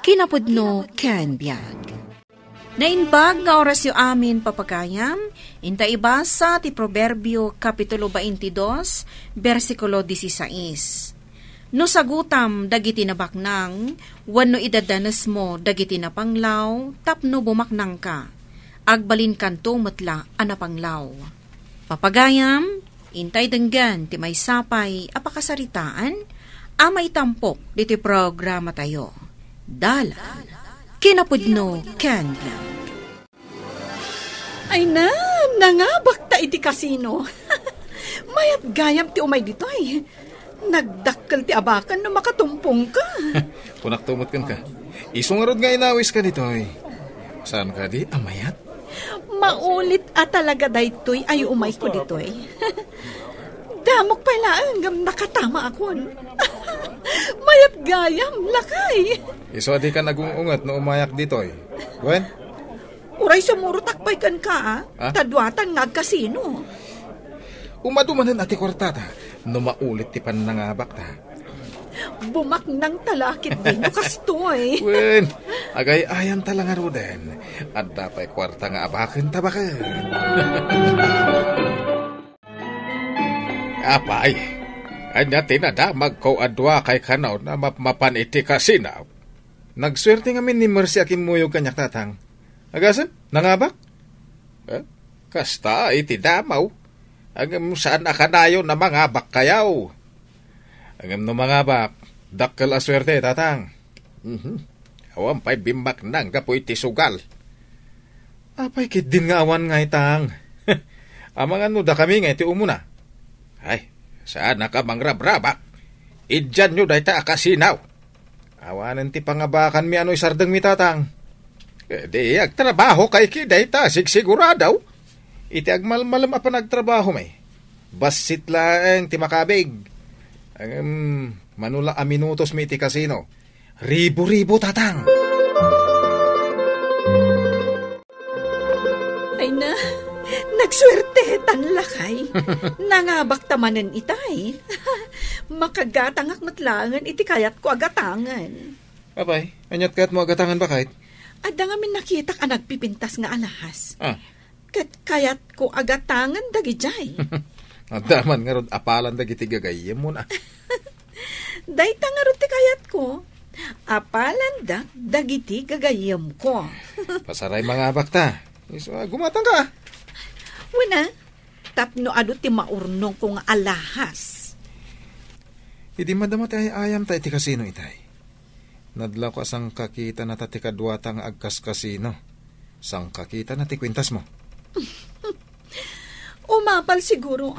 Kinapudno ken biag. Nainbag nga oras yu amin papagayam, inta ibasa ti Proverbio Kapitulo 22, versikulo 16. No sagutam dagiti nabaknang, wenno idadanas mo dagiti napanglaw, tapno bumaknang ka. Agbalin kanto metla anapanglaw. Papagayam, intay denggan ti may sapay apakasaritaan, amay tampok diti programa tayo. Dala, kinapudno ken biag. Ay nangabak ta iti kasino. Mayat gayam ti umay dito ay. Nagdakkel ti abakan na makatumpong ka. Punak tumot ka. Isungarod nga inawis ka dito ay. Saan ka di? Amayat? Maulit at talaga daytoy ay umay ko dito ay. Damok pala hanggang nakatama ako. Mayat gayam, lakay. Iso di ka nagungungat na umayak dito ay. Gwen? Uray sumuro takpay kan ka Tadwatan nga kasino. Umadumanan ati kwartata. No maulit ti panangabak ta. Bumak ng talakit din no kastoy. Wen, agay ayan talang aruden. At dapay kwarta nga abakan tabakan. Apay, anya tinadamag ko adwa kay kanaw na mapan iti kasinaw. Nagswerte nga min ni Mercy akin muyog kanyak tatang. Agasan? Nangabak? Kasta iti damaw. Agam saan akanayo na mangabak kayaw. Agam no mangabak, dakkel aswerte tatang. Awan pa'y bimbak nang kapoy iti sugal. Apay kit din nga awan nga itang. Amang ano da kami nga iti umuna. Ay, saan ka mangrabrabak? Idyan nyo dahi ta akasinaw. Awanan ti pangabakan mi ano'y sardang mi tatang. Di agtrabaho kay kiday ta sigsiguradaw. Iti agmalmalam apa nagtrabaho may. Basit lang ti makabig. Manula a minutos mi iti kasino. Ribo-ribo tatang. Ay nagswerte tanlakay. Nangabak tamanen itay. Makagatangak matlangan iti kayat ko agatangan. Apay, anyat kat mo agatangan ba kahit? Adda nga min nakita ka nagpipintas nga alahas. Kayat ko agatangan dagijay. Adaman nga ron apalan dagiti gagayem mo na. Dayta nga ron ti kayat ko. Apalan dagiti gagayem ko. Pasaray mga bakta. Gumatang ka. Wala, tapno ado ti maurnong kong alahas. Hindi madama tayo ayam tayo ti kasino itay. Nadlaw ko asang kakita na ti kadwata nga agkas kasino. Sang kakita na ti kwintas mo. Umapal siguro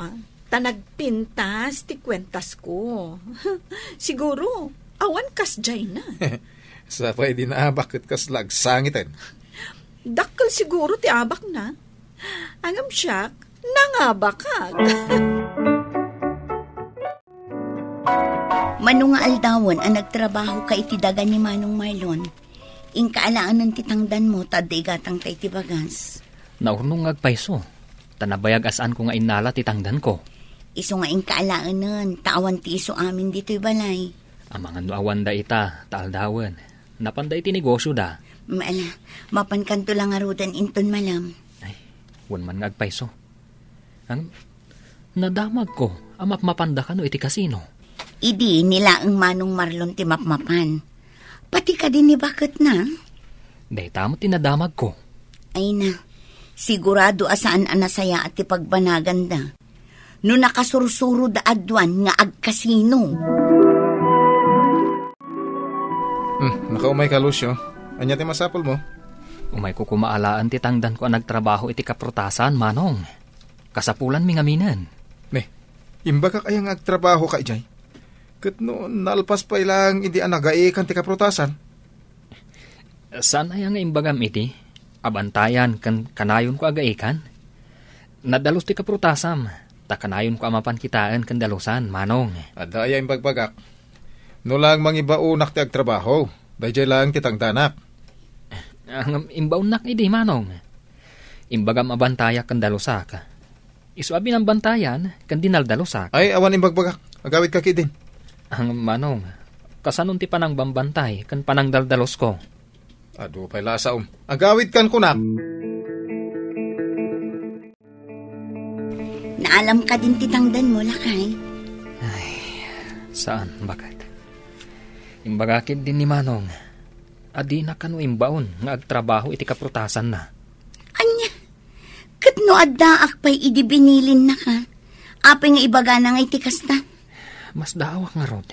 tanagpintas ti kwentas ko. Siguro, awan kasjay na. Sa pa'y di na bakit kas lagsangitin. Dakkel siguro ti abak na. Angam siyak, nangabakag. Manong nga aldawan ang nagtrabaho ka itidagan ni Manong Marlon. Ingkaalaan ng titangdan mo, tadigatang tay tibagas. Naurnong agpaiso. Tanabayag asan ko nga inala titangdan ko. Iso nga ingkaalaan nun, tawan ti iso amin dito'y balay. Amangan no awan da ita, taaldawan. Napanday ti negosyo da. Maala, mapankanto lang arudan inton malam. Ay, wan man nga agpaiso. Ang nadamag ko, amap mapanda ka no iti kasino. Idi nila ang Manong Marlon ti mapmapan. Pati ka din ni bakit na? Day tamo tinadamag ko. Ay na, sigurado asaan anasaya at ipagbanagan no nakasursuro da adwan nga agkasino. Nakaumay ka, Lucio. Anya ti masapol mo? Umay ko kumaalaan ti tangdan ko ang nagtrabaho iti kaprutasan, Manong. Kasapulan mi ngaminan. Imbaga kayang agtrabaho ka, Ijay. Kat no, nalpas pa ilang hindi anagaikan ti kaprutasan. Saan ay ang imbagam iti? Abantayan kan kanayon ko agaikan? Nadalos ti kaprutasan. Takanayon ko amapan kitaan kan dalusan, Manong. Ada ay imbagbagak. No lang mangibaunak ti agtrabaho. Dayjay lang ti tangdanak. Ang imbaunak iti, Manong. Imbagam abantaya kan dalusak. Isuabi ng bantayan kan dinaldalusak. Ay, awan imbagbagak. Agawid ka kidin. Ang Manong, Kasanon ti panang bambantay, kan panang daldalos ko. Ado pa'y lasa agawid kan kunak. Naalam ka din titangdan mo, lakay. Saan? Bakit? Imbagakid din ni Manong. Adi na kano imbaon nga agtrabaho iti kaprutasan na. Anya, kat no addaak pa'y idibinilin na ka. Apay nga ibaga na nga itikas na. Mas daawak nga rod.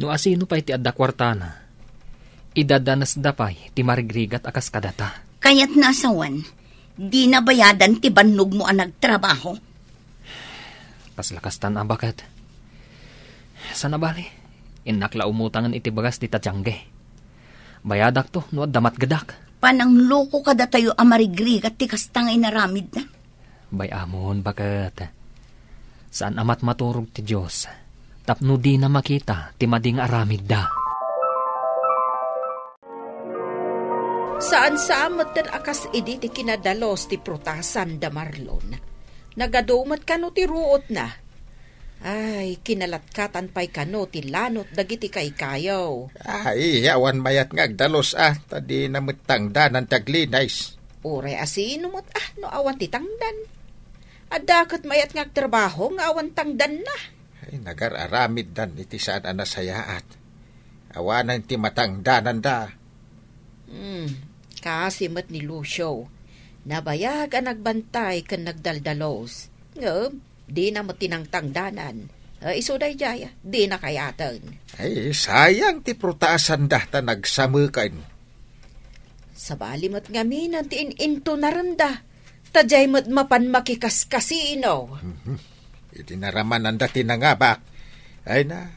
No asino pa iti adda kwartana. Idadanas da pa'y ti marigrigat akas kadata. Kaya't nasawan, di na bayadan ti bannog mo ang nagtrabaho. Paslakas tan abakat. Sana bali, inakla umutangan iti bagas di tatyangge. Bayadak to, no damat gadak. Panang loko kada tayo amarigrigat ti kastang inaramid na. Bayamon bakat. Saan amat maturog ti Diyos, tapno di na makita ti mading aramid da. Saan samot ten akas idi ti kinadalos ti prutasan da Marlon. Nagadumat kano ti ruot na. Ay, kinalatkatan pa'y kano ti lanot dagiti kaykayaw. Ay, awan mayat nga agdalos tadi namitang danan taglinais. Ure asinumot no awan ti tangdan. Adakot mayat nga agtrabaho nga awan tangdan na. Ay, nagararamid dan iti saan anasayaat. Awanan ti matangdanan da. Kasi mat ni Lucio, nabayag ang nagbantay kan nagdaldalos. Di na matinang tangdanan. Isuday jaya, di na kayatan. Ay, sayang ti prutasan dahta nagsamukan. Sabali mat ngaminan ti ininto naranda. Tajay mat mapan makikaskasino. Iti naraman ang dati nangabak. Ay na,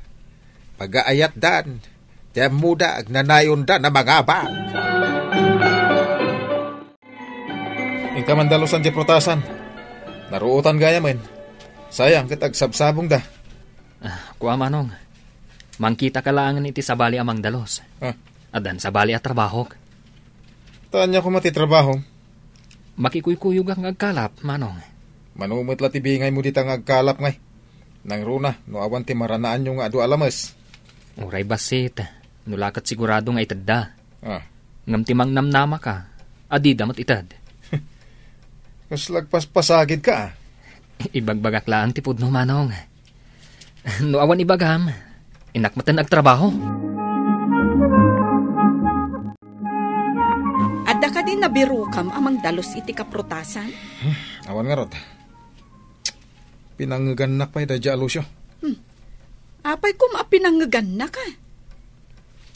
pag-aayat dan, tiyan muda agnanayon dan na mangabak. Ikamandalusan di prutasan. Naruutan gaya men. Sayang kitag sabsabong da. Kuha Manong. Mangkita ka laangan iti sabali amang dalos. Adan sabali at trabaho. Taan niya ko matitrabaho. Makikuykuyog ang agkalap, Manong. Manumot la tibingay mo ditang agkalap ngay. Nang runa, no awan ti maranaan yung adu alamas. Uray basit. Nulakat sigurado nga itad da. Ngam timang namnama ka. Adi damat itad. Kas lagpas-pasagid ka Ibagbagaklaan ti pudno, Manong. No awan ibagam, inakmatan agtrabaho. Adda ka din nabirukam amang dalos iti kaprutasan? Awan nga rot. Pinangagan pa da dya, Lucio. Apay kum pinangagan na ka.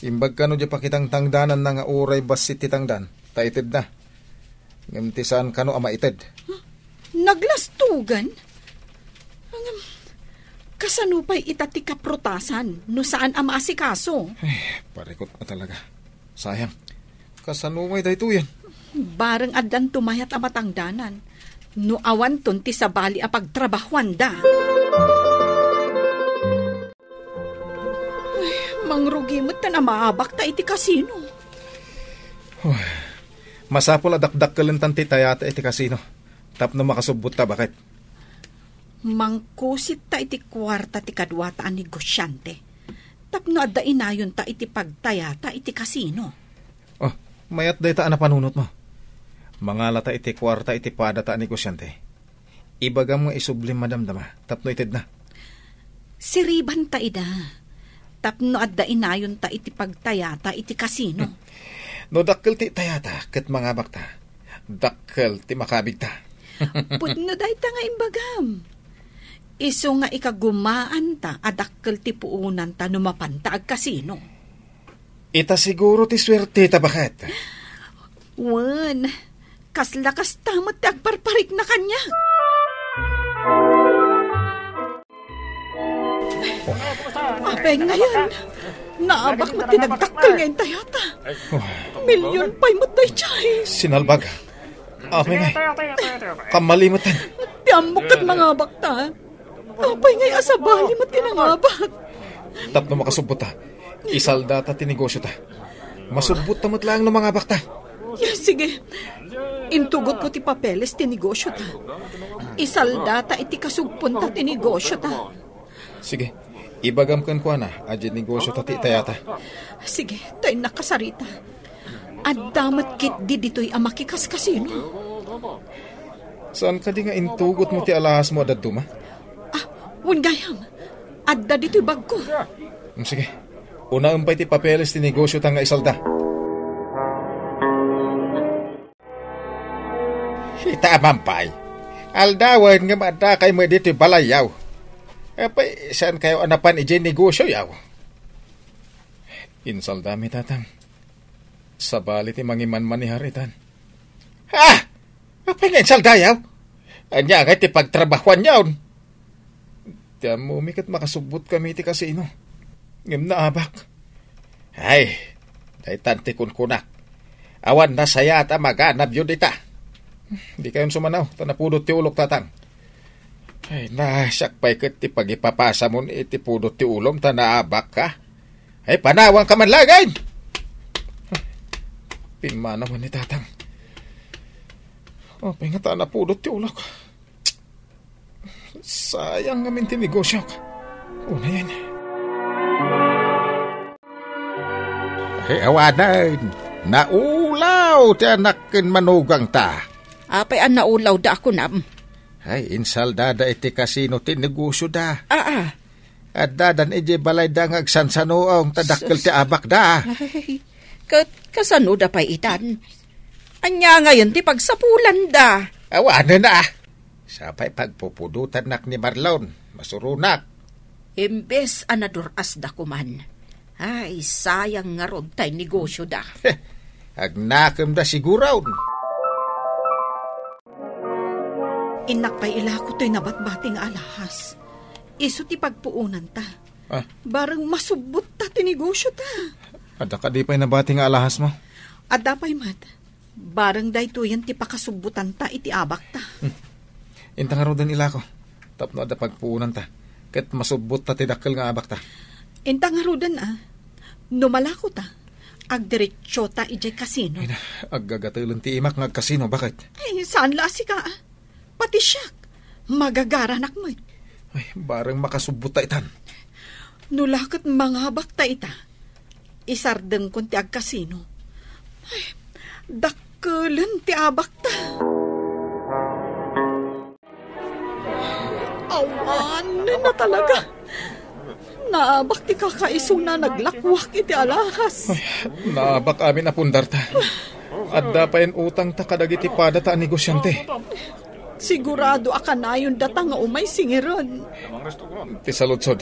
Imbag ka no dya pakitang tangdanan na nga uray basit ti tangdan. Taitid na. Ngamtisan ka no ama itid. Naglastugan? Kasanupay itati kaprutasan no saan ama asikaso? Parikot na talaga. Sayang. Kasanumay da ito yan. Barang adan tumayat amatangdanan. No awan ton ti sabali a pagtrabahuan da. Mangrugi mo't na maabak ta iti kasino. Masapol adakdak kalintan ti tayata iti kasino. Tapno makasubot ta bakit? Mangkusit ta iti kwarta ti kadwataan negosyante. Tapno adda inayon ta iti pagtayata iti kasino. Mayat day ta na panunot mo. Mangalata iti kwarta iti padata negosyante. Ibaga mo isublim madamdama. Tapno itid na. Siriban ta ida. Tapno adda inayon ta iti pagtayata iti kasino. No dakkel ti tayata ket mga bakta. Dakkel ti makabig ta. Pudno day ta nga imbagam. Iso nga ikagumaan ta adakkel ti puunan ta numapanta ag kasino. Ita siguro ti swerte ta bakit? Wan, kaslakas tamot ti agparparik na kanya. Apay ngayon, naabak mo tinagdakkel ngayon tayata. Milyon pa'y mo tayo chay. Sinalbag. Apay ngay. Kamalimutan. Tiamok kat mga bakta. Apay ngay asabali mo tinangabak. Tapno makasubot ta. Isalda ta tinegosyo ta. Masubot ta matlaang ng mga bakta. Sige, intugot ko ti papeles tinegosyo ta. Isalda ta iti kasugpon ta tinegosyo ta. Sige, Ibagam kan ko na, adyan negosyo tati tayata. Sige, tayo nakasarita. At damat kit di dito'y amakikas kasino. Saan ka di nga intugot mo ti alahas mo adad duma? Wungayam, adda dito'y bag ko. Sige, una umpay ti papeles ti negosyo ta nga isalda. Ita amampay. Aldawan nga mada kay mo dito'y balayaw. Apay, saan kayo anapan ijay negosyo yaw? Insalda mi tatang. Sa balit ti mangiman-man ni haritan. Ha! Apay nga insalda yaw? Anya nga ti pagtrabahuan yaw. Tiyan mo umikot makasubbot kami ti kasino. Ngim na abak. Ay, day tanti kun kunak. Awan na saya ta maganap yun dita. Di kayon sumanaw, tanapudot ti ulok tatang. Ay, nasak pa'y kat ti pagipapasa mo iti pudot ti ulom, tanaabak ka. Ay, panawang ka man lagay! Pinmana mo ni tatang. O, nga tanapudot ti ulok. Sayang namin ti negosyo ka. Una yan. Ay, awanan. Naulaw ti anakin manugang ta. Apay ang naulaw da ako na. Ay, insaldada iti kasino ti negosyo da. At dadan iti balay da ngagsansanoong tadakkel ti abak da. Ay, kasano da pa itan? Anya ngayon ti pagsapulan da. Awanan na. Sapay pagpupudutan nak ni Marlon. Masurunak. Imbes anaduras da kuman. Ay, sayang nga rod tay negosyo da. Agnakam da siguraw. Inak pa'y ilako to'y nabatbating alahas. Iso ti pagpuunan ta. Barang masubot ta ti negosyo ta. Ada ka di pa'y nabating alahas mo? Ada pa'y mat. Barang dayto yan ti pakasubutan ta iti abak ta. Intang arodan ilako. Tapno ada pagpuunan ta. Kat masubot ta ti dakkel nga abak ta. Intang arodan numalako ta. Agdiretsyo ta ijay kasino. Ay na, aggagatulan ti imak nga kasino. Bakit? Ay, saan lasi ka Pati siyak, magagaranak mo. Ay, barang makasubot ta itan. Nulakot mga bakta ita. Isardeng kon ti agkasino. Ay, dakkelan ti abakta. Awan na talaga. Naabak ti kakaiso na naglakwak iti alahas. Ay, naabak amin na pundar ta. At dapayin utang ta kadagiti pada ta negosyante. Sigurado akanayon data nga umay singiron. Ti saludsod.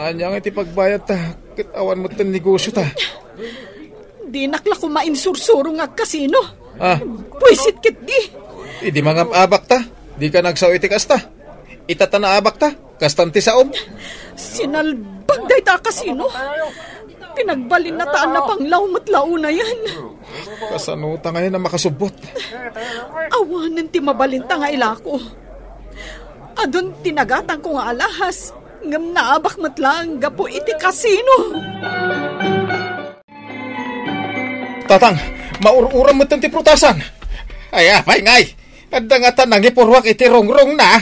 Anya nga ti pagbayad ta. Kitawan mo ti negosyo ta. Di nakla kumain sursuro nga kasino. Ah? Pwisit kit di. Idi mga abak ta. Di ka nagsaw iti kasta. Itata na abak ta. Kastan ti saom. Sinalbag day ta kasino. Pinagbalin na taan na pang lawmat-law na yan. Kasanuta ngayon na makasubot. Awanan ti mabalinta nga ilako. Adon tinagatan ko nga alahas. Ngam naabak matlang gapo iti kasino. Tatang, maururam mo ti prutasan. Ay, apay ngay. Adda nga tanang ipurwak iti rongrong na.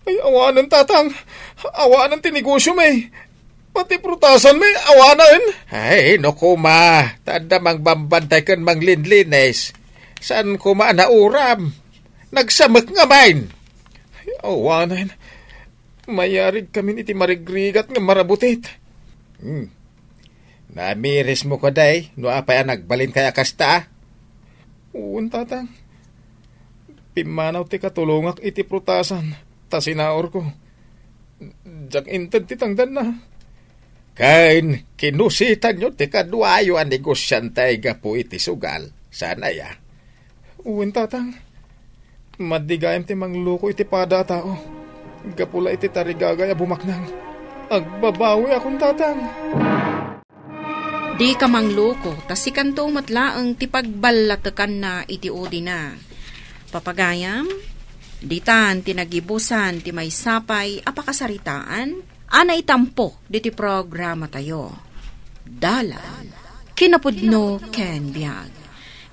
Ay, awanan tatang. Awanan ti negosyo may. Pati prutasan may awanan. Ay, no kuma. Tanda mang bambantay kan mang linlines. Saan kuma nauram? Nagsamak nga main. Ay, awanan. Mayarig kami iti marigrigat nga marabutit. Namiris mo ko day. No apay nagbalin kaya kasta. Uwan tatang. Pimanaw ti katulungak iti prutasan. Ta sinaor ko. Diyak inted ti tangdan na. Kain, kinusitan nyo, ti kadwayo ang negosyantay ga po iti sugal. Sana ya. Uwin tatang. Madigayam ti mangluko iti pada tao. Gapula iti tarigagaya bumaknang. Agbabawi akong tatang. Di ka mangluko, tasikan to matlaang ti pagbalatakan na iti odi na. Papagayam, ditan tinagibusan ti may sapay apakasaritaan, ana itampo diti programa tayo. Dalan, kinapudno ken biag.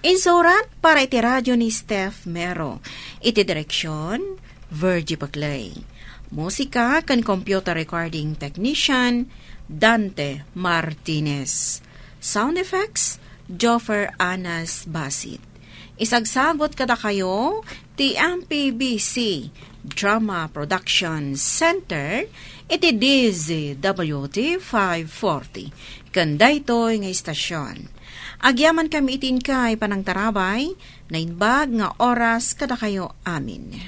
Insurat para iti radyo ni Steph Mero. Iti direksyon, Virgie Paclay. Musika kan computer recording technician Dante Martinez. Sound effects Joffer Anas Basit. Isagsagot kada kayo ti MPBC Drama Production Center iti DZWT 540. Kanda ito'y nga istasyon. Agyaman kami itin kay panang tarabay na inbag nga oras kada kayo amin.